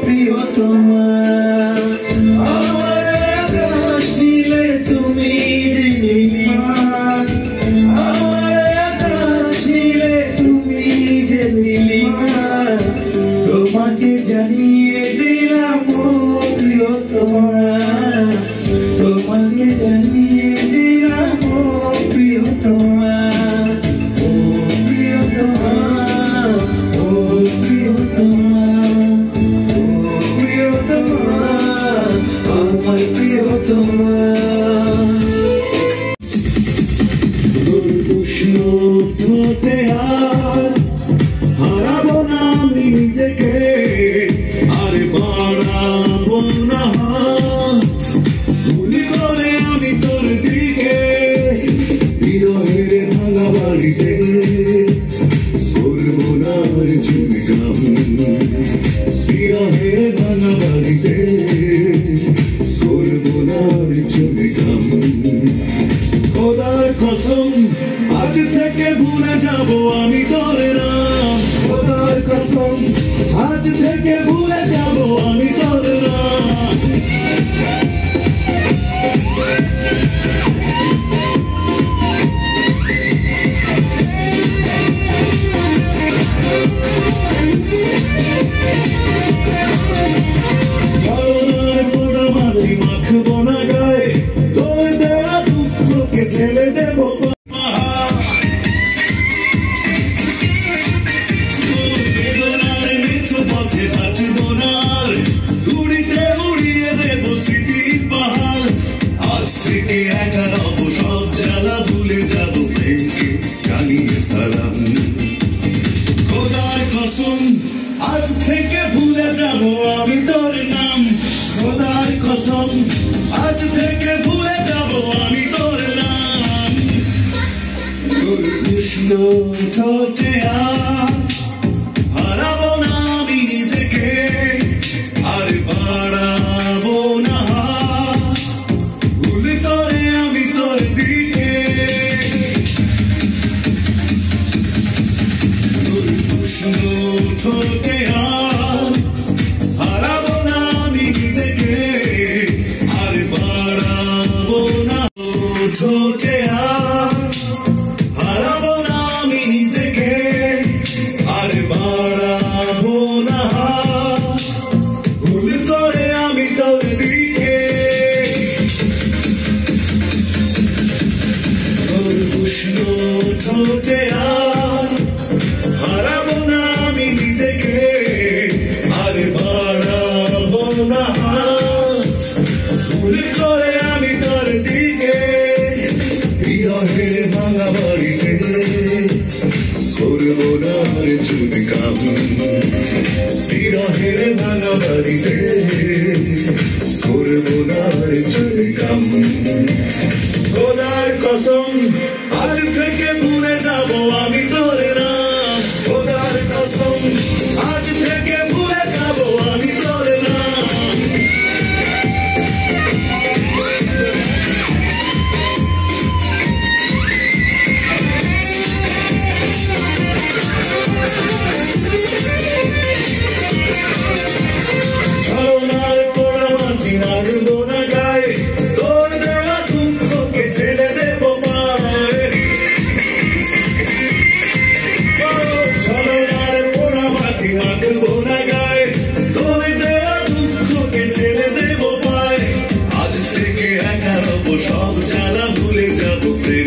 প্রিয়তমা আমার আকাশ ছিলে তুমি যে নীলিমা আমার আকাশ ছিলে তুমি যে নীলিমা তোমাকে জানিয়ে দিলাম ও প্রিয়তমা তোমাকে জানিয়ে দিলাম ও প্রিয়তমা ও প্রিয়তমা ও প্রিয়তমা ও প্রিয়তমা আমার প্রিয়তমা উষ্ণ ঠোঁটে আর হারাবো না আমি নিজেকে আর বাড়াবো না ভুল করে আমি তোর দিকে বিরহের ভাঙা বাড়িতে করবো না আর চুমকাম বিরহের ভাঙা বাড়িতে করবো না আর চুমকাম খোদার কসম আজ থেকে ভুলে যাবো আমি তোর নাম খোদার কসম আজ থেকে ভুলে যাবো আমি তোর নাম চলনার পোড়া মাটি মাখবো না গায়ে তোর দেওয়া দুঃখকে ঠেলে দেবো বেদনার মিঠু পথে হাঁটবো না ঘুড়িতে উড়িয়ে দেবো স্মৃতির পাহাড় আজ থেকে একা রব সব জ্বালা ভুলে যাবো প্রেমকে জানিয়ে সালাম খোদার কসম আজ থেকে ভুলে যাবো আমি তোর নাম খোদার কসম আজ থেকে ভুলে যাবো আমি তোর নাম তোর উষ্ণ ঠোঁটে আর হারাবো না আমি নিজেকে আর বাড়াবো না ভুল করে আমি তোর দিকে তোর উষ্ণ ঠোঁটে আর হারাবো না আমি নিজেকে আর বাড়াবো না ঠোঁটে আর হারাবো না আমি নিজেকে আর বাড়াবো না ভুল করে আমি তোর দিকে তোর উষ্ণ ঠোঁটে আর হারাবো না আমি নিজেকে আর বাড়াবো না ভুল করে আমি তোর দিকে বিরহের ভাঙা বাড়িতে করবো না আর চুমকাম বিরহের ভাঙা বাড়িতে করবো না আর চুমকাম খোদার কসম আজ থেকে ভুলে যাবো আমি তোর নাম খোদার কসম আজ থেকে ভুলে যাবো আমি তোর নাম চলনার পোড়া মাটি রাখবো না গায়ে তোর দেওয়া দুঃখকে ছেড়ে দেবো পায়ে চলনার পোড়া মাটি রাখবো না গায়ে তোর দেওয়া দুঃখকে ছেড়ে দেবো পায়ে আজ থেকে একা রব সব জ্বালা ভুলে যাবো প্রেম